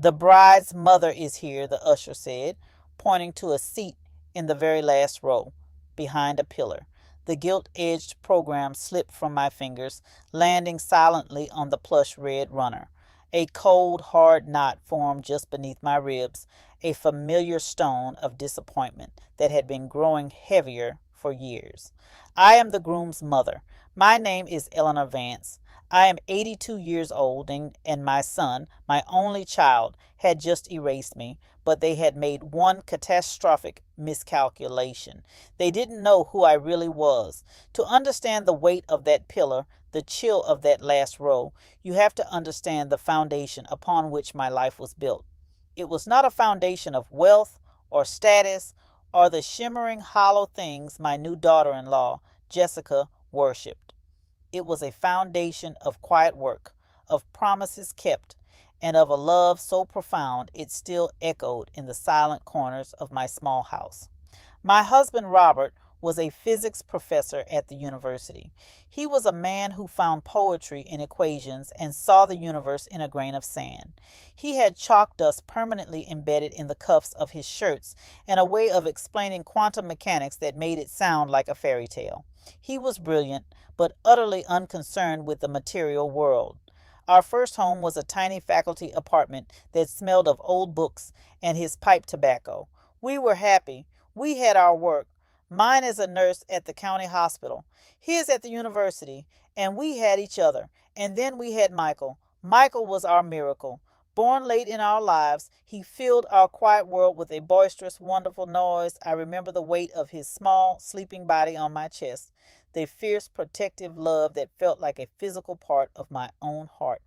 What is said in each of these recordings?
The bride's mother is here, the usher said, pointing to a seat in the very last row, behind a pillar. The gilt-edged program slipped from my fingers, landing silently on the plush red runner. A cold, hard knot formed just beneath my ribs, a familiar stone of disappointment that had been growing heavier for years. I am the groom's mother. My name is Eleanor Vance. I am 82 years old, and my son, my only child, had just erased me, but they had made one catastrophic miscalculation. They didn't know who I really was. To understand the weight of that pillar, the chill of that last row, you have to understand the foundation upon which my life was built. It was not a foundation of wealth or status or the shimmering hollow things my new daughter-in-law, Jessica, worshipped. It was a foundation of quiet work, of promises kept, and of a love so profound it still echoed in the silent corners of my small house. My husband Robert was a physics professor at the university. He was a man who found poetry in equations and saw the universe in a grain of sand. He had chalk dust permanently embedded in the cuffs of his shirts and a way of explaining quantum mechanics that made it sound like a fairy tale. He was brilliant, but utterly unconcerned with the material world. Our first home was a tiny faculty apartment that smelled of old books and his pipe tobacco. We were happy. We had our work. Mine as a nurse at the county hospital, his at the university, and we had each other. And then we had Michael. Michael was our miracle. Born late in our lives, he filled our quiet world with a boisterous, wonderful noise. I remember the weight of his small, sleeping body on my chest, the fierce, protective love that felt like a physical part of my own heart.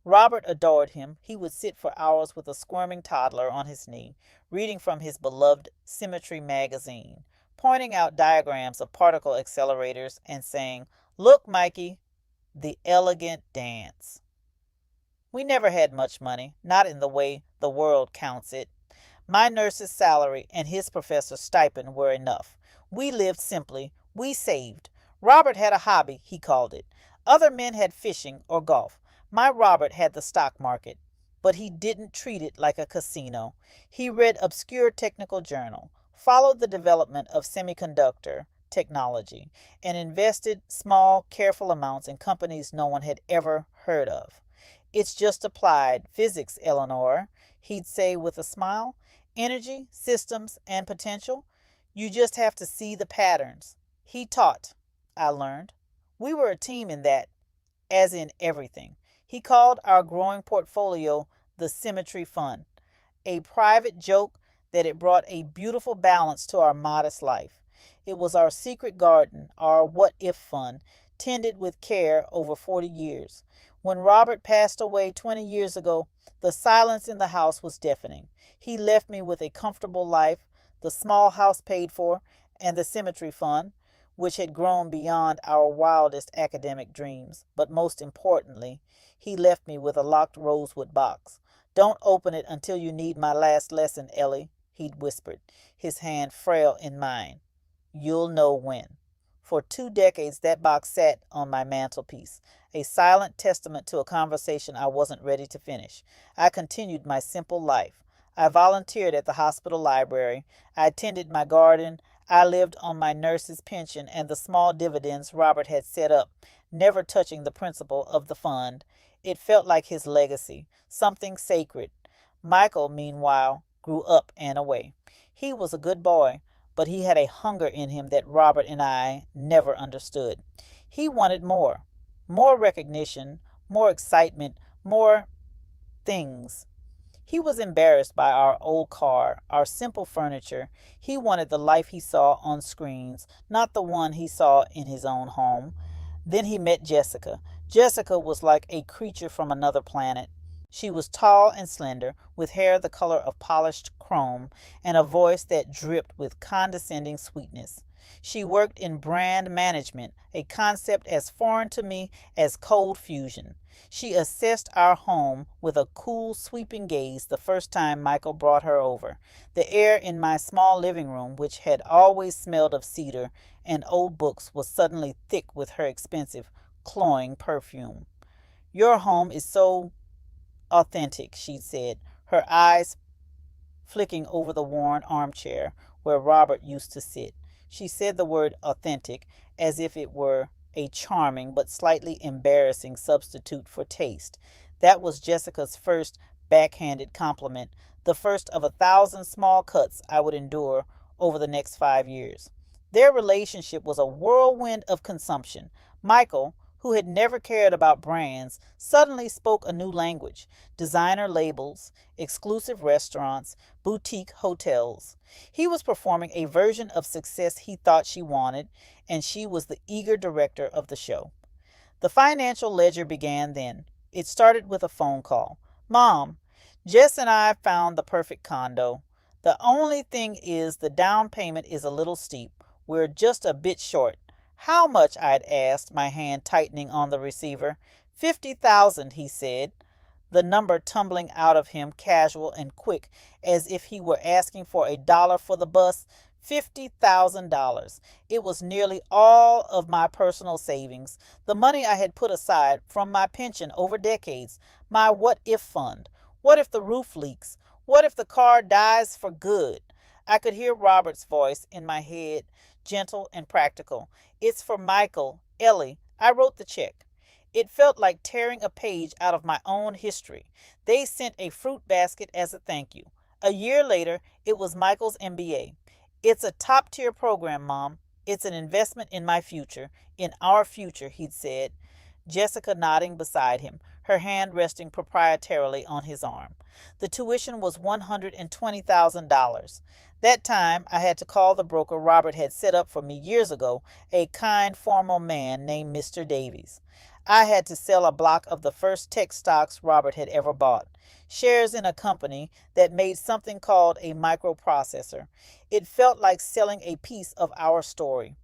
Robert adored him. He would sit for hours with a squirming toddler on his knee, reading from his beloved Symmetry magazine, pointing out diagrams of particle accelerators and saying, "Look, Mikey, the elegant dance." We never had much money, not in the way the world counts it. My nurse's salary and his professor's stipend were enough. We lived simply. We saved. Robert had a hobby, he called it. Other men had fishing or golf. My Robert had the stock market, but he didn't treat it like a casino. He read obscure technical journal, followed the development of semiconductor technology, and invested small, careful amounts in companies no one had ever heard of. "It's just applied physics, Eleanor," he'd say with a smile. "Energy, systems, and potential. You just have to see the patterns." He taught, I learned. We were a team in that, as in everything. He called our growing portfolio the Symmetry Fund, a private joke that it brought a beautiful balance to our modest life. It was our secret garden, our what-if fund, tended with care over 40 years. When Robert passed away 20 years ago, the silence in the house was deafening. He left me with a comfortable life, the small house paid for, and the Symmetry Fund, which had grown beyond our wildest academic dreams. But most importantly, he left me with a locked rosewood box. "Don't open it until you need my last lesson, Ellie," he'd whispered, his hand frail in mine. "You'll know when." For 2 decades that box sat on my mantelpiece, a silent testament to a conversation I wasn't ready to finish. I continued my simple life. I volunteered at the hospital library. I tended my garden. I lived on my nurse's pension and the small dividends Robert had set up, never touching the principle of the fund. It felt like his legacy, something sacred. Michael, meanwhile, grew up and away. He was a good boy, but he had a hunger in him that Robert and I never understood. He wanted more recognition, more excitement, more things. He was embarrassed by our old car, our simple furniture. He wanted the life he saw on screens, not the one he saw in his own home. Then he met Jessica. Jessica was like a creature from another planet. She was tall and slender, with hair the color of polished chrome, and a voice that dripped with condescending sweetness. She worked in brand management, a concept as foreign to me as cold fusion. She assessed our home with a cool, sweeping gaze the first time Michael brought her over. The air in my small living room, which had always smelled of cedar and old books, was suddenly thick with her expensive, cloying perfume. "Your home is so authentic," she said, her eyes flicking over the worn armchair where Robert used to sit. She said the word authentic as if it were a charming but slightly embarrassing substitute for taste. That was Jessica's first backhanded compliment, the first of 1,000 small cuts I would endure over the next 5 years. Their relationship was a whirlwind of consumption. Michael, who had never cared about brands, suddenly spoke a new language: designer labels, exclusive restaurants, boutique hotels. He was performing a version of success he thought she wanted, and she was the eager director of the show. The financial ledger began then. It started with a phone call. Mom, Jess and I found the perfect condo. The only thing is the down payment is a little steep. We're just a bit short. How much? I'd asked, my hand tightening on the receiver. 50,000, he said, the number tumbling out of him casual and quick as if he were asking for $1 for the bus. $50,000. It was nearly all of my personal savings, the money I had put aside from my pension over decades, my what if fund. What if the roof leaks? What if the car dies for good? I could hear Robert's voice in my head, gentle and practical. It's for Michael, Ellie. I wrote the check. It felt like tearing a page out of my own history. They sent a fruit basket as a thank you. A year later, it was Michael's MBA. It's a top-tier program, Mom. It's an investment in my future, in our future, he'd said, Jessica nodding beside him, her hand resting proprietarily on his arm. The tuition was $120,000. That time, I had to call the broker Robert had set up for me years ago, a kind, formal man named Mr. Davies. I had to sell a block of the first tech stocks Robert had ever bought, shares in a company that made something called a microprocessor. It felt like selling a piece of our story.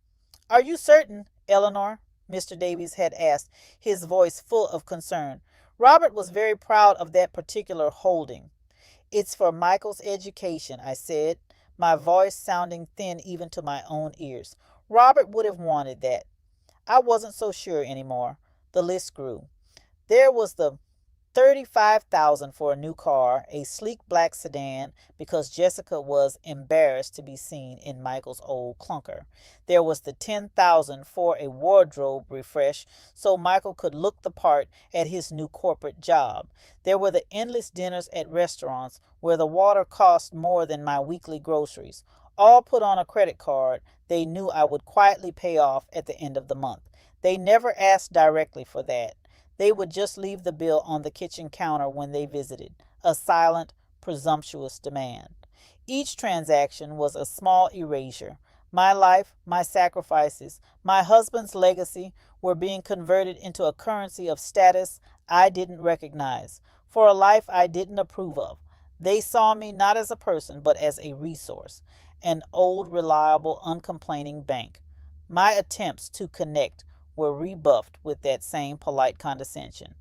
Are you certain, Eleanor? Mr. Davies had asked, his voice full of concern. Robert was very proud of that particular holding. It's for Michael's education, I said, my voice sounding thin even to my own ears. Robert would have wanted that. I wasn't so sure anymore. The list grew. There was the $35,000 for a new car, a sleek black sedan, because Jessica was embarrassed to be seen in Michael's old clunker. There was the $10,000 for a wardrobe refresh so Michael could look the part at his new corporate job. There were the endless dinners at restaurants where the water cost more than my weekly groceries, all put on a credit card they knew I would quietly pay off at the end of the month. They never asked directly for that. They would just leave the bill on the kitchen counter when they visited, a silent, presumptuous demand. Each transaction was a small erasure. My life, my sacrifices, my husband's legacy were being converted into a currency of status I didn't recognize, for a life I didn't approve of. They saw me not as a person, but as a resource, an old, reliable, uncomplaining bank. My attempts to connect were rebuffed with that same polite condescension.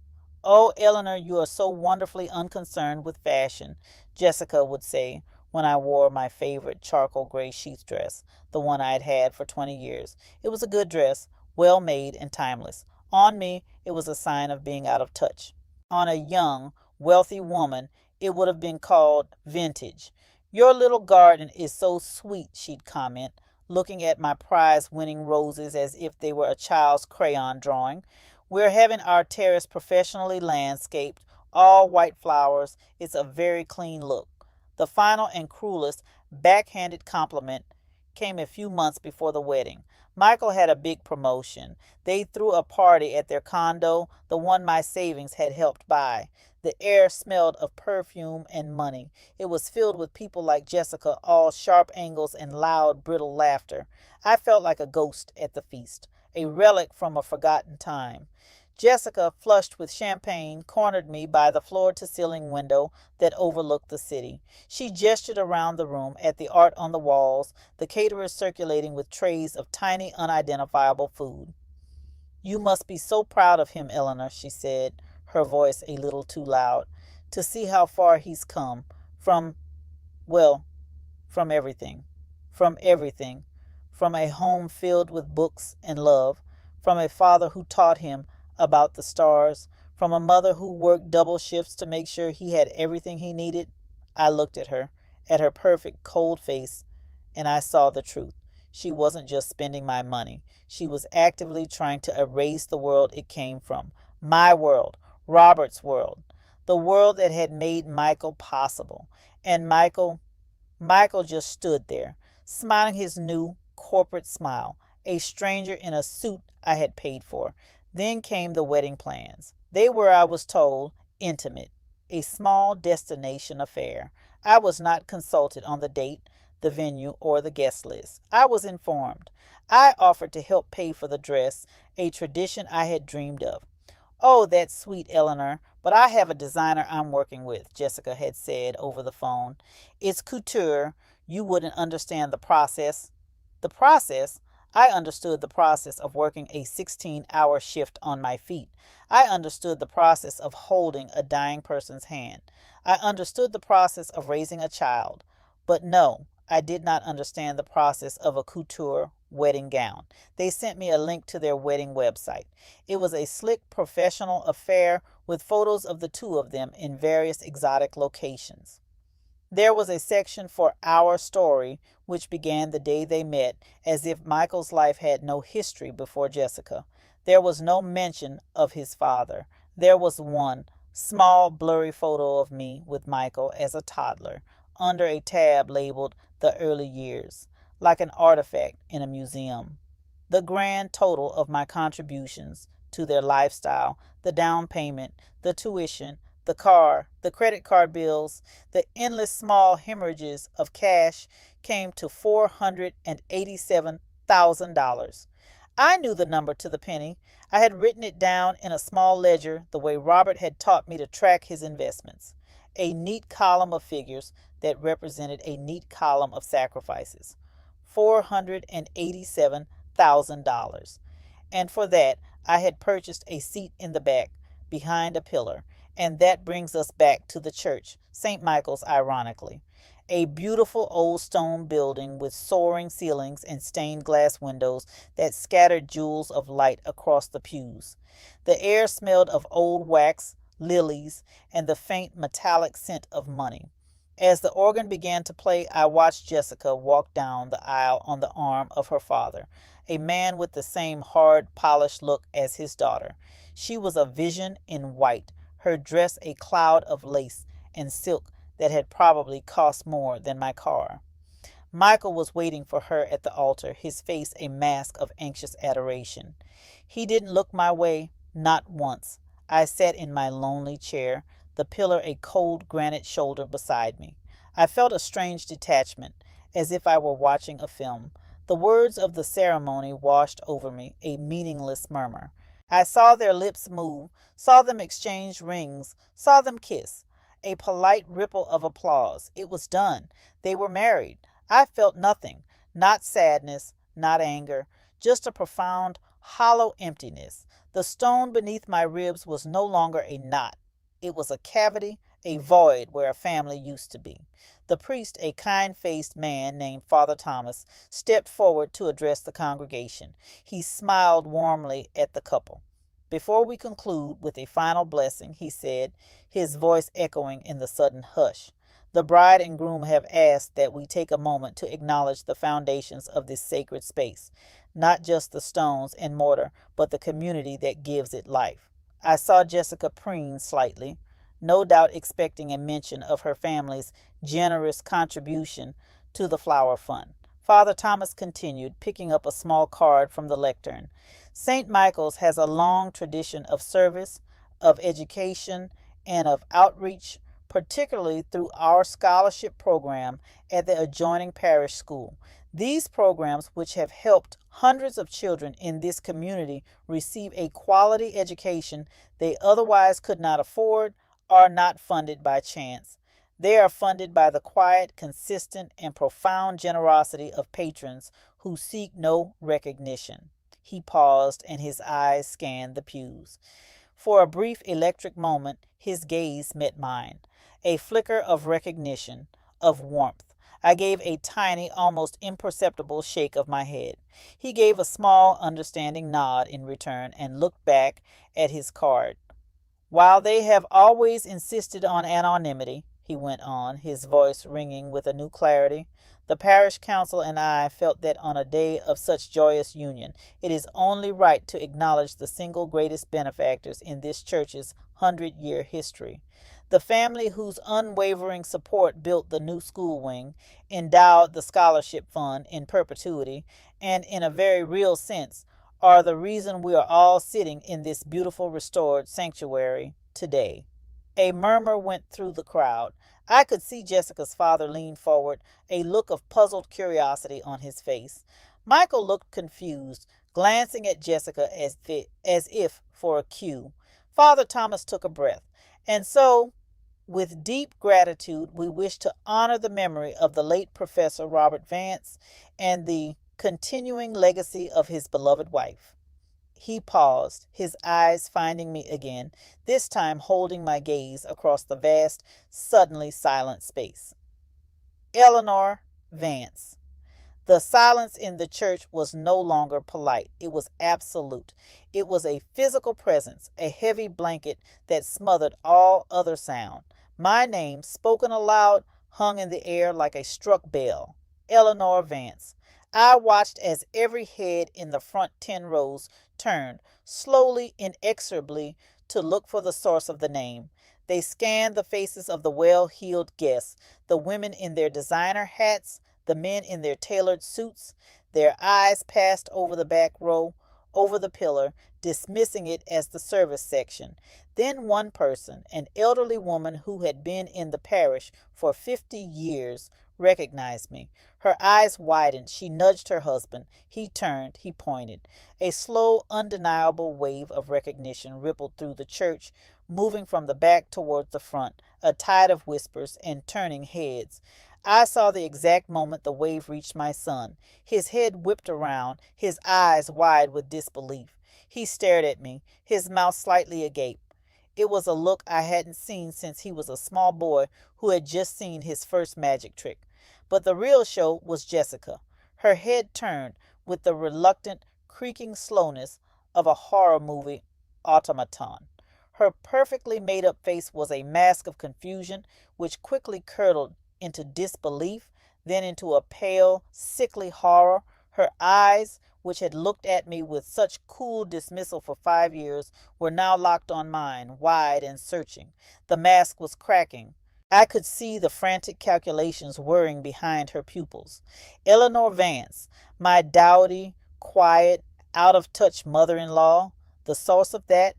Oh, Eleanor, you are so wonderfully unconcerned with fashion, Jessica would say when I wore my favorite charcoal gray sheath dress, the one I had had for 20 years. It was a good dress, well made and timeless. On me, it was a sign of being out of touch. On a young, wealthy woman, it would have been called vintage. Your little garden is so sweet, she'd comment, looking at my prize-winning roses as if they were a child's crayon drawing. We're having our terrace professionally landscaped, all white flowers. It's a very clean look. The final and cruelest backhanded compliment came a few months before the wedding. Michael had a big promotion. They threw a party at their condo, the one my savings had helped buy. The air smelled of perfume and money. It was filled with people like Jessica, all sharp angles and loud, brittle laughter. I felt like a ghost at the feast, a relic from a forgotten time. Jessica, flushed with champagne, cornered me by the floor-to-ceiling window that overlooked the city. She gestured around the room at the art on the walls, the caterers circulating with trays of tiny, unidentifiable food. You must be so proud of him, Eleanor, she said, her voice a little too loud, to see how far he's come from, well, from everything, from everything, from a home filled with books and love, from a father who taught him about the stars, from a mother who worked double shifts to make sure he had everything he needed. I looked at her perfect, cold face, and I saw the truth. She wasn't just spending my money. She was actively trying to erase the world it came from. My world, Robert's world, the world that had made Michael possible. And Michael just stood there, smiling his new corporate smile, a stranger in a suit I had paid for. Then came the wedding plans. They were, I was told, intimate, a small destination affair. I was not consulted on the date, the venue, or the guest list. I was informed. I offered to help pay for the dress, a tradition I had dreamed of. Oh, that's sweet, Eleanor, but I have a designer I'm working with, Jessica had said over the phone. It's couture. You wouldn't understand the process. The process? I understood the process of working a 16-hour shift on my feet. I understood the process of holding a dying person's hand. I understood the process of raising a child. But no, I did not understand the process of a couture wedding gown. They sent me a link to their wedding website. It was a slick professional affair with photos of the two of them in various exotic locations. There was a section for Our Story, which began the day they met, as if Michael's life had no history before Jessica. There was no mention of his father. There was one small, blurry photo of me with Michael as a toddler, under a tab labeled The Early Years, like an artifact in a museum. The grand total of my contributions to their lifestyle, the down payment, the tuition, the car, the credit card bills, the endless small hemorrhages of cash came to $487,000. I knew the number to the penny. I had written it down in a small ledger the way Robert had taught me to track his investments. A neat column of figures that represented a neat column of sacrifices. $487,000. And for that, I had purchased a seat in the back, behind a pillar. And that brings us back to the church, St. Michael's, ironically. A beautiful old stone building with soaring ceilings and stained glass windows that scattered jewels of light across the pews. The air smelled of old wax, lilies, and the faint metallic scent of money. As the organ began to play, I watched Jessica walk down the aisle on the arm of her father, a man with the same hard, polished look as his daughter. She was a vision in white, her dress a cloud of lace and silk that had probably cost more than my car. Michael was waiting for her at the altar, his face a mask of anxious adoration. He didn't look my way, not once. I sat in my lonely chair, the pillar a cold granite shoulder beside me. I felt a strange detachment, as if I were watching a film. The words of the ceremony washed over me, a meaningless murmur. I saw their lips move, saw them exchange rings, saw them kiss. A polite ripple of applause. It was done. They were married. I felt nothing, not sadness, not anger, just a profound, hollow emptiness. The stone beneath my ribs was no longer a knot. It was a cavity, a void where a family used to be. The priest, a kind-faced man named Father Thomas, stepped forward to address the congregation. He smiled warmly at the couple. Before we conclude with a final blessing, he said, his voice echoing in the sudden hush, the bride and groom have asked that we take a moment to acknowledge the foundations of this sacred space, not just the stones and mortar, but the community that gives it life. I saw Jessica preen slightly, no doubt expecting a mention of her family's generous contribution to the flower fund. Father Thomas continued, picking up a small card from the lectern. St. Michael's has a long tradition of service, of education, and of outreach, particularly through our scholarship program at the adjoining parish school. These programs, which have helped hundreds of children in this community receive a quality education they otherwise could not afford, are not funded by chance. They are funded by the quiet, consistent, and profound generosity of patrons who seek no recognition. He paused, and his eyes scanned the pews. For a brief electric moment, his gaze met mine. A flicker of recognition, of warmth. I gave a tiny, almost imperceptible shake of my head. He gave a small, understanding nod in return and looked back at his card. While they have always insisted on anonymity, he went on, his voice ringing with a new clarity, the parish council and I felt that on a day of such joyous union, it is only right to acknowledge the single greatest benefactors in this church's 100-year history. The family whose unwavering support built the new school wing, endowed the scholarship fund in perpetuity, and in a very real sense, are the reason we are all sitting in this beautiful restored sanctuary today. A murmur went through the crowd. I could see Jessica's father lean forward, a look of puzzled curiosity on his face. Michael looked confused, glancing at Jessica as if for a cue. Father Thomas took a breath. And so, with deep gratitude, we wish to honor the memory of the late Professor Robert Vance and the continuing legacy of his beloved wife. He paused, his eyes finding me again, this time holding my gaze across the vast, suddenly silent space. Eleanor Vance. The silence in the church was no longer polite. It was absolute. It was a physical presence, a heavy blanket that smothered all other sound. My name, spoken aloud, hung in the air like a struck bell. Eleanor Vance. I watched as every head in the front 10 rows turned, slowly, inexorably, to look for the source of the name. They scanned the faces of the well-heeled guests, the women in their designer hats, the men in their tailored suits. Their eyes passed over the back row, over the pillar, dismissing it as the service section. Then one person, an elderly woman who had been in the parish for 50 years, recognized me. Her eyes widened. She nudged her husband. He turned. He pointed. A slow, undeniable wave of recognition rippled through the church, moving from the back towards the front, a tide of whispers and turning heads. I saw the exact moment the wave reached my son. His head whipped around, his eyes wide with disbelief. He stared at me, his mouth slightly agape. It was a look I hadn't seen since he was a small boy who had just seen his first magic trick. But the real show was Jessica. Her head turned with the reluctant, creaking slowness of a horror movie automaton. Her perfectly made-up face was a mask of confusion, which quickly curdled into disbelief, then into a pale, sickly horror. Her eyes, which had looked at me with such cool dismissal for 5 years, were now locked on mine, wide and searching. The mask was cracking. I could see the frantic calculations whirring behind her pupils. Eleanor Vance, my dowdy, quiet, out-of-touch mother-in-law, the source of that?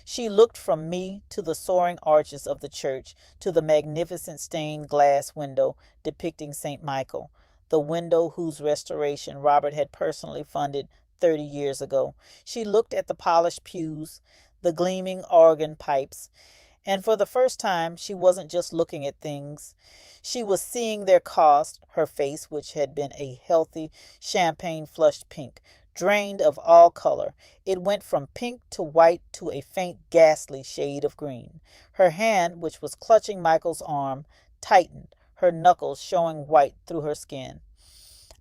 She looked from me to the soaring arches of the church, to the magnificent stained glass window depicting St. Michael, the window whose restoration Robert had personally funded 30 years ago. She looked at the polished pews, the gleaming organ pipes, and for the first time she wasn't just looking at things. She was seeing their cost. Her face, which had been a healthy, champagne-flushed pink, drained of all color. It went from pink to white to a faint ghastly shade of green. Her hand, which was clutching Michael's arm, tightened, her knuckles showing white through her skin.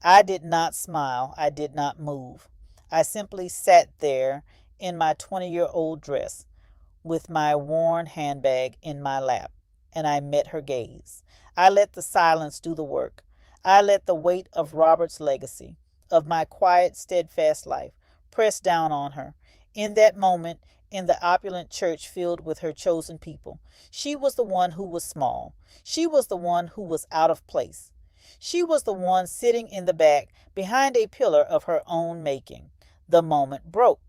I did not smile. I did not move. I simply sat there in my 20-year-old dress, with my worn handbag in my lap, and I met her gaze. I let the silence do the work. I let the weight of Robert's legacy, of my quiet, steadfast life, press down on her. In that moment, in the opulent church filled with her chosen people, she was the one who was small. She was the one who was out of place. She was the one sitting in the back, behind a pillar of her own making. The moment broke.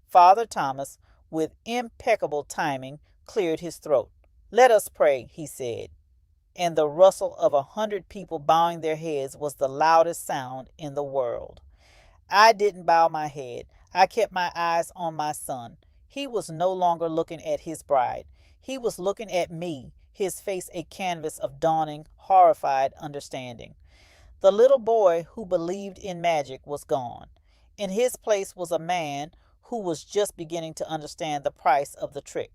Father Thomas, with impeccable timing, cleared his throat. "Let us pray," he said, and the rustle of 100 people bowing their heads was the loudest sound in the world. I didn't bow my head. I kept my eyes on my son. He was no longer looking at his bride. He was looking at me, his face a canvas of dawning, horrified understanding. The little boy who believed in magic was gone. In his place was a man who was just beginning to understand the price of the trick.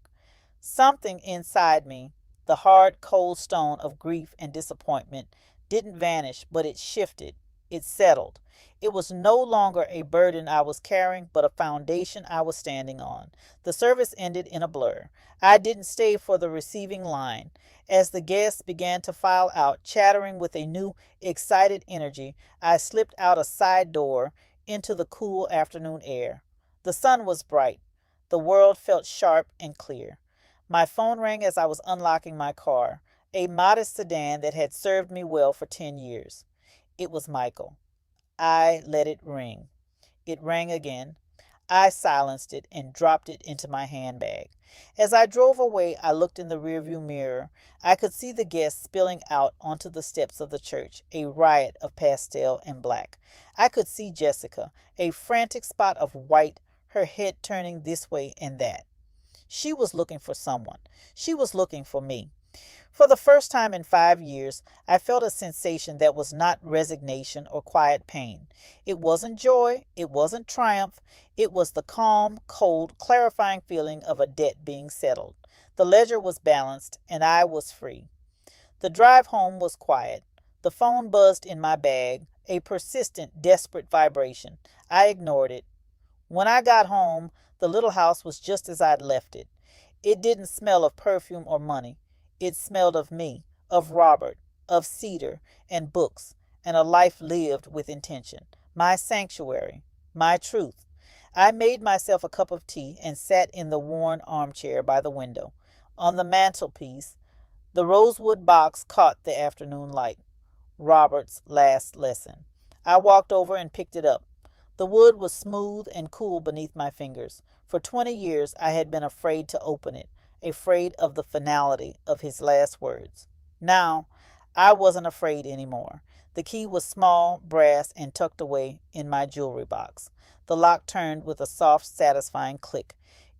Something inside me, the hard, cold stone of grief and disappointment, didn't vanish, but it shifted. It settled. It was no longer a burden I was carrying, but a foundation I was standing on. The service ended in a blur. I didn't stay for the receiving line. As the guests began to file out, chattering with a new, excited energy, I slipped out a side door into the cool afternoon air. The sun was bright. The world felt sharp and clear. My phone rang as I was unlocking my car, a modest sedan that had served me well for 10 years. It was Michael. I let it ring. It rang again. I silenced it and dropped it into my handbag. As I drove away, I looked in the rearview mirror. I could see the guests spilling out onto the steps of the church, a riot of pastel and black. I could see Jessica, a frantic spot of white, her head turning this way and that. She was looking for someone. She was looking for me. For the first time in 5 years, I felt a sensation that was not resignation or quiet pain. It wasn't joy. It wasn't triumph. It was the calm, cold, clarifying feeling of a debt being settled. The ledger was balanced, and I was free. The drive home was quiet. The phone buzzed in my bag, a persistent, desperate vibration. I ignored it. When I got home, the little house was just as I'd left it. It didn't smell of perfume or money. It smelled of me, of Robert, of cedar and books, and a life lived with intention. My sanctuary, my truth. I made myself a cup of tea and sat in the worn armchair by the window. On the mantelpiece, the rosewood box caught the afternoon light. Robert's last lesson. I walked over and picked it up. The wood was smooth and cool beneath my fingers. For 20 years I had been afraid to open it, afraid of the finality of his last words. Now, I wasn't afraid anymore. The key was small, brass, and tucked away in my jewelry box. The lock turned with a soft, satisfying click.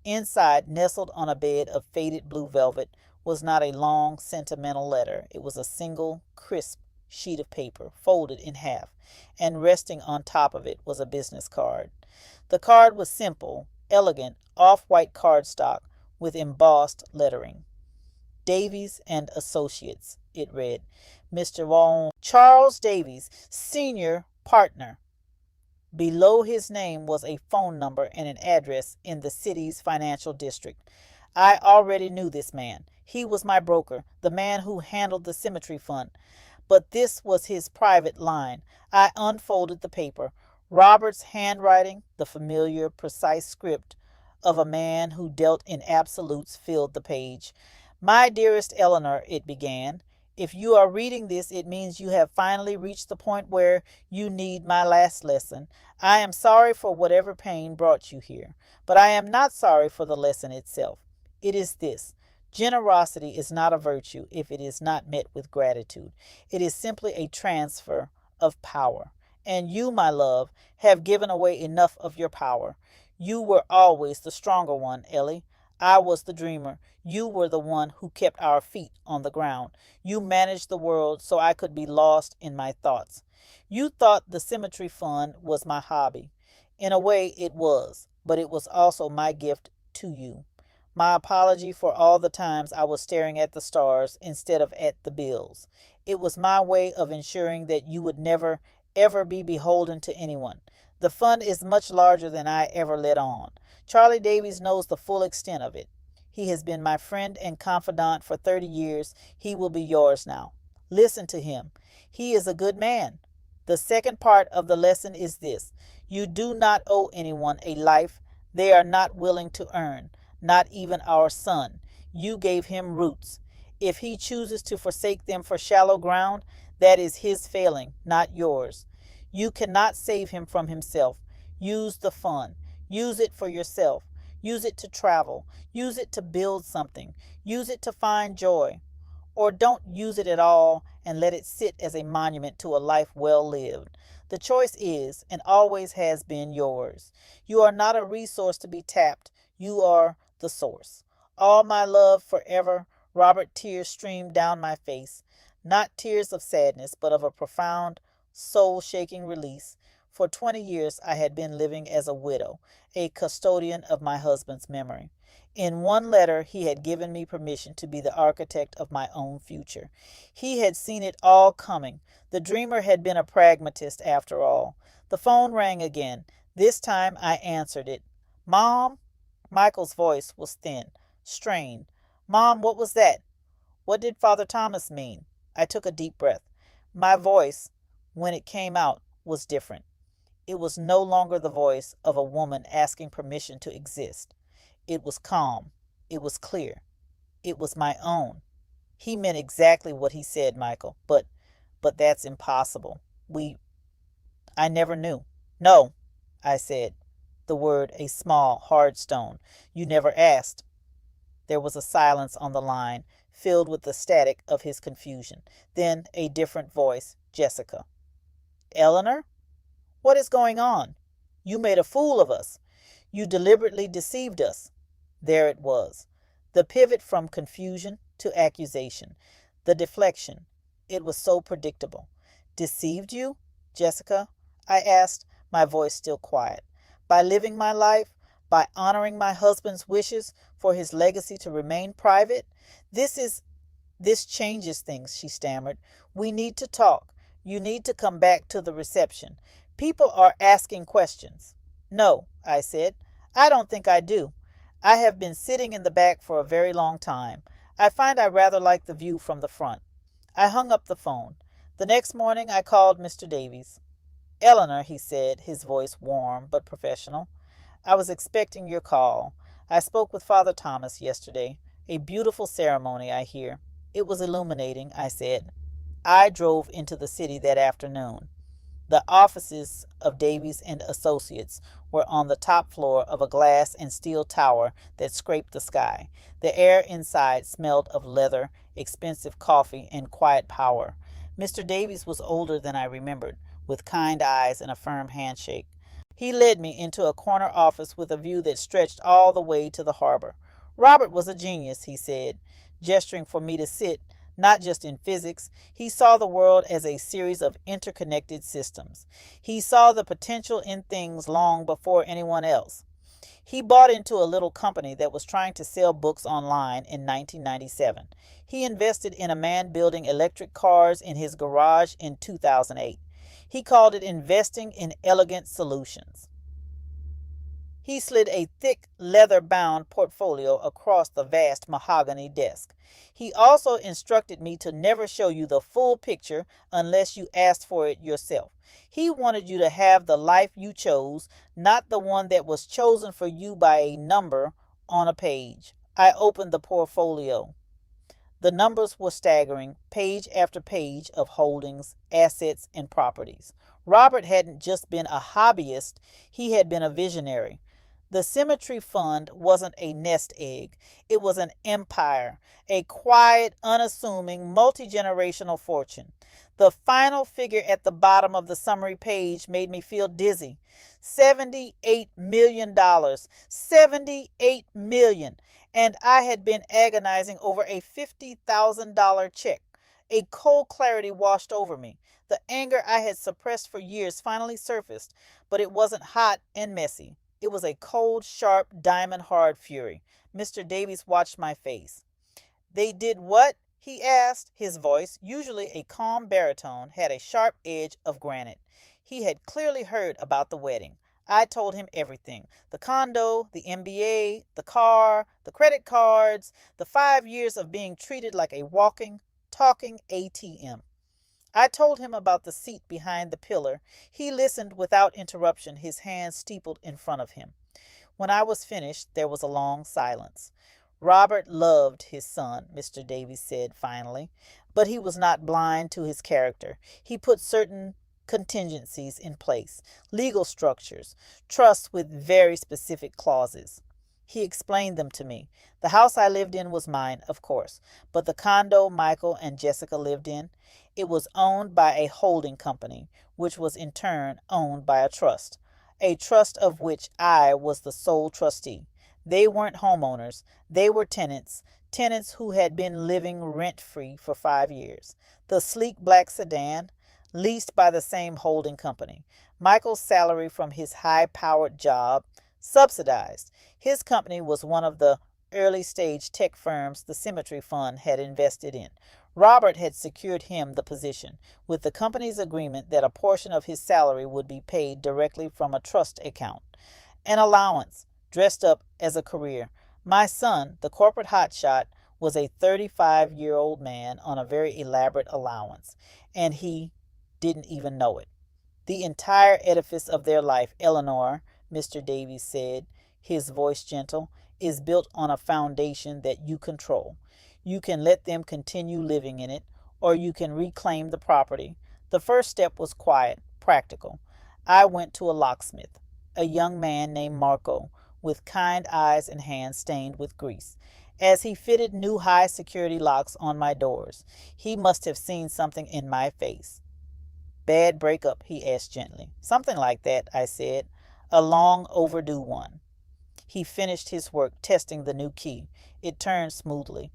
Inside, nestled on a bed of faded blue velvet, was not a long, sentimental letter. It was a single, crisp sheet of paper, folded in half, and resting on top of it was a business card. The card was simple, elegant, off-white cardstock with embossed lettering. Davies and Associates, it read. Mr. Charles Davies, Senior Partner. Below his name was a phone number and an address in the city's financial district. I already knew this man. He was my broker, the man who handled the cemetery fund. But this was his private line. I unfolded the paper. Robert's handwriting, the familiar, precise script of a man who dealt in absolutes, filled the page. My dearest Eleanor, it began. If you are reading this, it means you have finally reached the point where you need my last lesson. I am sorry for whatever pain brought you here, but I am not sorry for the lesson itself. It is this. Generosity is not a virtue if it is not met with gratitude. It is simply a transfer of power. And you, my love, have given away enough of your power. You were always the stronger one, Ellie. I was the dreamer. You were the one who kept our feet on the ground. You managed the world so I could be lost in my thoughts. You thought the cemetery fund was my hobby. In a way it was, but it was also my gift to you. My apology for all the times I was staring at the stars instead of at the bills. It was my way of ensuring that you would never, ever be beholden to anyone. The fund is much larger than I ever let on. Charlie Davies knows the full extent of it. He has been my friend and confidant for 30 years. He will be yours now. Listen to him. He is a good man. The second part of the lesson is this. You do not owe anyone a life they are not willing to earn, not even our son. You gave him roots. If he chooses to forsake them for shallow ground, that is his failing, not yours. You cannot save him from himself. Use the fund. Use it for yourself. Use it to travel. Use it to build something. Use it to find joy. Or don't use it at all and let it sit as a monument to a life well lived. The choice is and always has been yours. You are not a resource to be tapped. You are the source. All my love forever. Robert, tears streamed down my face. Not tears of sadness, but of a profound, soul-shaking release. For 20 years I had been living as a widow, a custodian of my husband's memory. In one letter, he had given me permission to be the architect of my own future. He had seen it all coming. The dreamer had been a pragmatist after all. The phone rang again. This time I answered it. Mom? Michael's voice was thin, strained. Mom, what was that? What did Father Thomas mean? I took a deep breath. My voice, when it came out, was different. It was no longer the voice of a woman asking permission to exist. It was calm. It was clear. It was my own. He meant exactly what he said, Michael, but that's impossible. I never knew. No, I said, the word a small, hard stone. You never asked. There was a silence on the line, filled with the static of his confusion. Then a different voice, Jessica. Eleanor? What is going on? You made a fool of us. You deliberately deceived us. There it was. The pivot from confusion to accusation. The deflection. It was so predictable. Deceived you, Jessica? I asked, my voice still quiet. By living my life? By honoring my husband's wishes for his legacy to remain private? This changes things, she stammered. We need to talk. You need to come back to the reception. People are asking questions. No, I said. I don't think I do. I have been sitting in the back for a very long time. I find I rather like the view from the front. I hung up the phone. The next morning I called Mr. Davies. Eleanor, he said, his voice warm but professional. I was expecting your call. I spoke with Father Thomas yesterday. A beautiful ceremony, I hear. It was illuminating, I said. I drove into the city that afternoon. The offices of Davies and Associates were on the top floor of a glass and steel tower that scraped the sky. The air inside smelled of leather, expensive coffee, and quiet power. Mr. Davies was older than I remembered, with kind eyes and a firm handshake. He led me into a corner office with a view that stretched all the way to the harbor. Robert was a genius, he said, gesturing for me to sit. Not just in physics, he saw the world as a series of interconnected systems. He saw the potential in things long before anyone else. He bought into a little company that was trying to sell books online in 1997. He invested in a man building electric cars in his garage in 2008. He called it investing in elegant solutions. He slid a thick, leather-bound portfolio across the vast mahogany desk. He also instructed me to never show you the full picture unless you asked for it yourself. He wanted you to have the life you chose, not the one that was chosen for you by a number on a page. I opened the portfolio. The numbers were staggering, page after page of holdings, assets, and properties. Robert hadn't just been a hobbyist, he had been a visionary. The Symmetry Fund wasn't a nest egg. It was an empire, a quiet, unassuming, multi-generational fortune. The final figure at the bottom of the summary page made me feel dizzy. $78 million. $78 million. And I had been agonizing over a $50,000 check. A cold clarity washed over me. The anger I had suppressed for years finally surfaced, but it wasn't hot and messy. It was a cold, sharp, diamond-hard fury. Mr. Davies watched my face. They did what? He asked. His voice, usually a calm baritone, had a sharp edge of granite. He had clearly heard about the wedding. I told him everything. The condo, the MBA, the car, the credit cards, the 5 years of being treated like a walking, talking ATM. I told him about the seat behind the pillar. He listened without interruption, his hands steepled in front of him. When I was finished, there was a long silence. Robert loved his son, Mr. Davies said finally, but he was not blind to his character. He put certain contingencies in place, legal structures, trusts with very specific clauses. He explained them to me. The house I lived in was mine, of course, but the condo Michael and Jessica lived in, it was owned by a holding company, which was in turn owned by a trust of which I was the sole trustee. They weren't homeowners. They were tenants who had been living rent-free for 5 years. The sleek black sedan, leased by the same holding company. Michael's salary from his high-powered job, subsidized. His company was one of the early-stage tech firms the Symmetry Fund had invested in. Robert had secured him the position, with the company's agreement that a portion of his salary would be paid directly from a trust account. An allowance, dressed up as a career. My son, the corporate hotshot, was a 35-year-old man on a very elaborate allowance, and he didn't even know it. The entire edifice of their life, Eleanor, Mr. Davies said, his voice gentle, is built on a foundation that you control. You can let them continue living in it, or you can reclaim the property. The first step was quiet, practical. I went to a locksmith, a young man named Marco, with kind eyes and hands stained with grease. As he fitted new high-security locks on my doors, he must have seen something in my face. Bad breakup, he asked gently. Something like that, I said. A long overdue one. He finished his work testing the new key. It turned smoothly,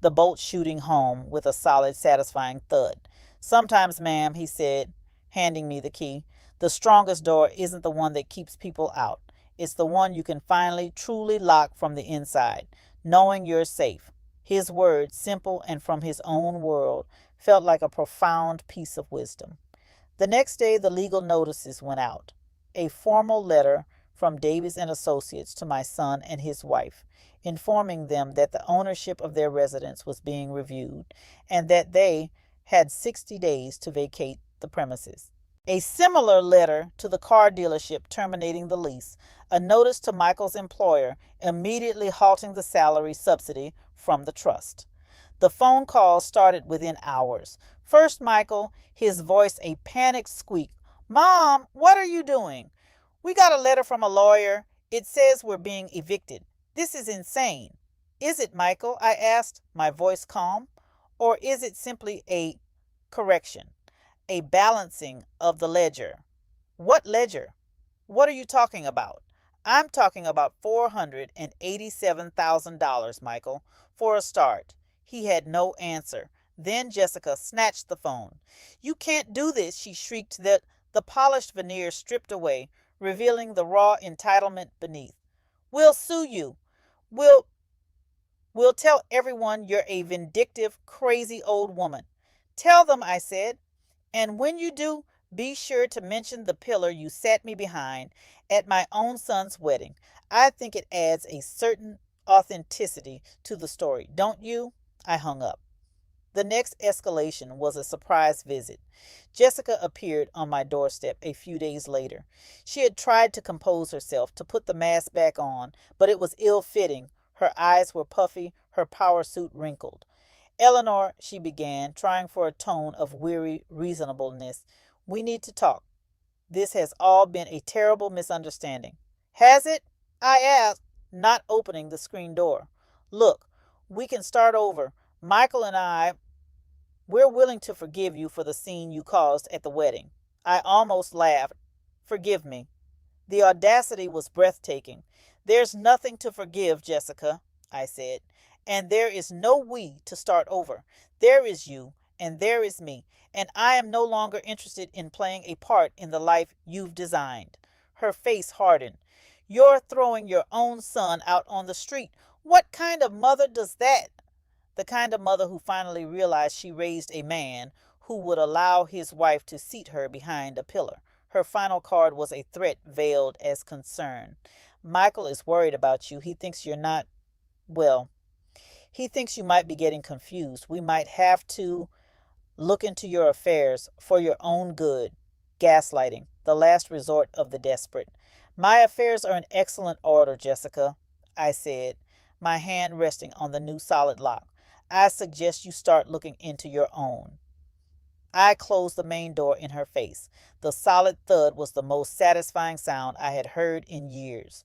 the bolt shooting home with a solid, satisfying thud. Sometimes, ma'am, he said, handing me the key, the strongest door isn't the one that keeps people out. It's the one you can finally, truly lock from the inside, knowing you're safe. His words, simple and from his own world, felt like a profound piece of wisdom. The next day, the legal notices went out. A formal letter from Davies and Associates to my son and his wife, informing them that the ownership of their residence was being reviewed and that they had 60 days to vacate the premises. A similar letter to the car dealership terminating the lease, a notice to Michael's employer immediately halting the salary subsidy from the trust. The phone calls started within hours. First, Michael, his voice a panicked squeak. Mom, what are you doing? We got a letter from a lawyer. It says we're being evicted. This is insane. Is it, Michael? I asked, my voice calm. Or is it simply a correction, a balancing of the ledger? What ledger? What are you talking about? I'm talking about $487,000, Michael, for a start. He had no answer. Then Jessica snatched the phone. You can't do this, she shrieked, the polished veneer stripped away, revealing the raw entitlement beneath. We'll sue you. We'll tell everyone you're a vindictive, crazy old woman. Tell them, I said. And when you do, be sure to mention the pillar you sat me behind at my own son's wedding. I think it adds a certain authenticity to the story. Don't you? I hung up. The next escalation was a surprise visit. Jessica appeared on my doorstep a few days later. She had tried to compose herself, to put the mask back on, but it was ill-fitting. Her eyes were puffy, her power suit wrinkled. Eleanor, she began, trying for a tone of weary reasonableness, we need to talk. This has all been a terrible misunderstanding. Has it? I asked, not opening the screen door. Look, we can start over. Michael and we're willing to forgive you for the scene you caused at the wedding. I almost laughed. Forgive me. The audacity was breathtaking. There's nothing to forgive, Jessica, I said. And there is no we to start over. There is you, and there is me, and I am no longer interested in playing a part in the life you've designed. Her face hardened. You're throwing your own son out on the street. What kind of mother does that? The kind of mother who finally realized she raised a man who would allow his wife to seat her behind a pillar. Her final card was a threat veiled as concern. Michael is worried about you. He thinks you're not, well, he thinks you might be getting confused. We might have to look into your affairs for your own good. Gaslighting, the last resort of the desperate. My affairs are in excellent order, Jessica, I said, my hand resting on the new solid lock. I suggest you start looking into your own. I closed the main door in her face. The solid thud was the most satisfying sound I had heard in years.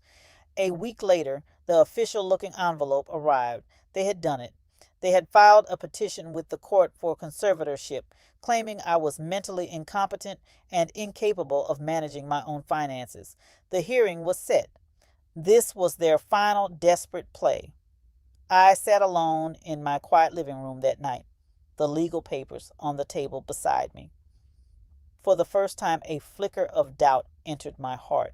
A week later, the official-looking envelope arrived. They had done it. They had filed a petition with the court for conservatorship, claiming I was mentally incompetent and incapable of managing my own finances. The hearing was set. This was their final desperate play. I sat alone in my quiet living room that night, the legal papers on the table beside me. For the first time, a flicker of doubt entered my heart.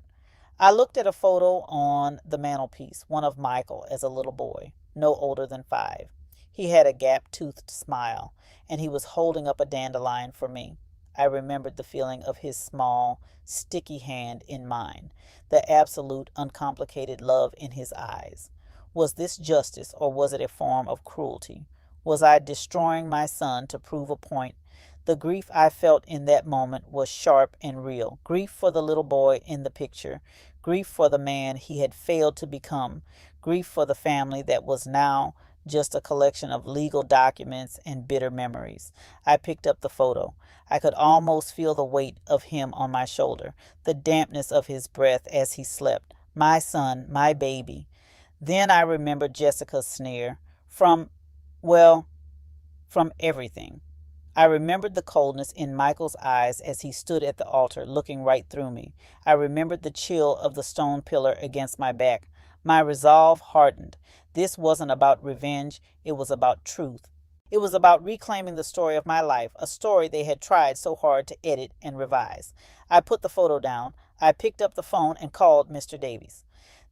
I looked at a photo on the mantelpiece, one of Michael as a little boy, no older than 5. He had a gap-toothed smile, and he was holding up a dandelion for me. I remembered the feeling of his small, sticky hand in mine, the absolute, uncomplicated love in his eyes. Was this justice, or was it a form of cruelty? Was I destroying my son to prove a point? The grief I felt in that moment was sharp and real. Grief for the little boy in the picture, grief for the man he had failed to become, grief for the family that was now just a collection of legal documents and bitter memories. I picked up the photo. I could almost feel the weight of him on my shoulder, the dampness of his breath as he slept. My son, my baby. Then I remembered Jessica's sneer. Well, from everything. I remembered the coldness in Michael's eyes as he stood at the altar, looking right through me. I remembered the chill of the stone pillar against my back. My resolve hardened. This wasn't about revenge. It was about truth. It was about reclaiming the story of my life, a story they had tried so hard to edit and revise. I put the photo down. I picked up the phone and called Mr. Davies.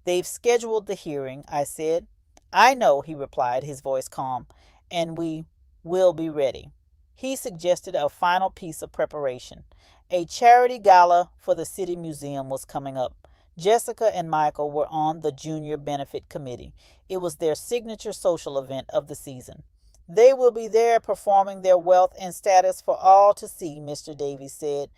"They've scheduled the hearing," I said. "I know," he replied, his voice calm, "and we will be ready." He suggested a final piece of preparation. A charity gala for the city museum was coming up. Jessica and Michael were on the junior benefit committee. It was their signature social event of the season. "They will be there performing their wealth and status for all to see," Mr. Davies said.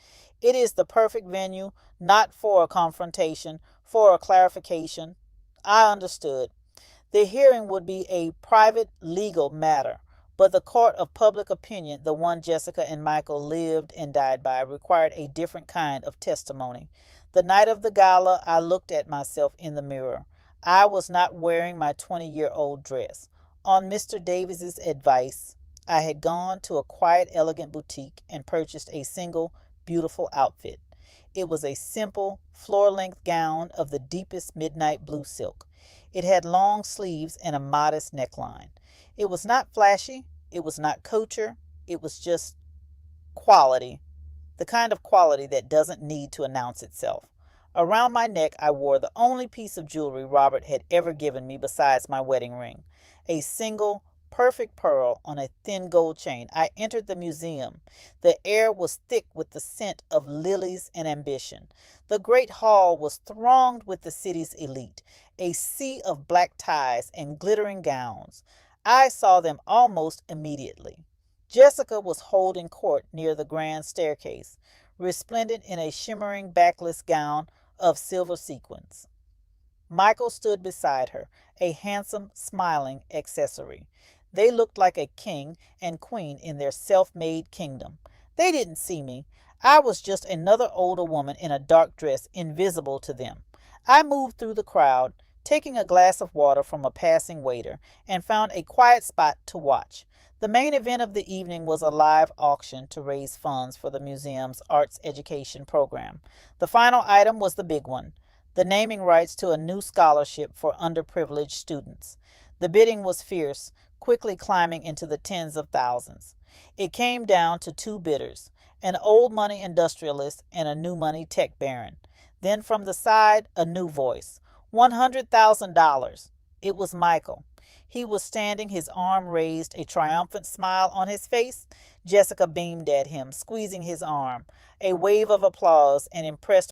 "It is the perfect venue, not for a confrontation, for a clarification." I understood. The hearing would be a private legal matter, but the court of public opinion, the one Jessica and Michael lived and died by, required a different kind of testimony. The night of the gala, I looked at myself in the mirror. I was not wearing my 20-year-old dress. On Mr. Davis's advice, I had gone to a quiet, elegant boutique and purchased a single, beautiful outfit. It was a simple, floor-length gown of the deepest midnight blue silk. It had long sleeves and a modest neckline. It was not flashy. It was not couture. It was just quality, the kind of quality that doesn't need to announce itself. Around my neck, I wore the only piece of jewelry Robert had ever given me besides my wedding ring, a single, perfect pearl on a thin gold chain. I entered the museum. The air was thick with the scent of lilies and ambition. The great hall was thronged with the city's elite, a sea of black ties and glittering gowns. I saw them almost immediately. Jessica was holding court near the grand staircase, resplendent in a shimmering backless gown of silver sequins. Michael stood beside her, a handsome, smiling accessory. They looked like a king and queen in their self-made kingdom. They didn't see me. I was just another older woman in a dark dress, invisible to them. I moved through the crowd, taking a glass of water from a passing waiter, and found a quiet spot to watch. The main event of the evening was a live auction to raise funds for the museum's arts education program. The final item was the big one, the naming rights to a new scholarship for underprivileged students. The bidding was fierce, quickly climbing into the tens of thousands. It came down to 2 bidders, an old money industrialist and a new money tech baron. Then from the side, a new voice. $100,000. It was Michael. He was standing, his arm raised, a triumphant smile on his face. Jessica beamed at him, squeezing his arm. A wave of applause, and impressed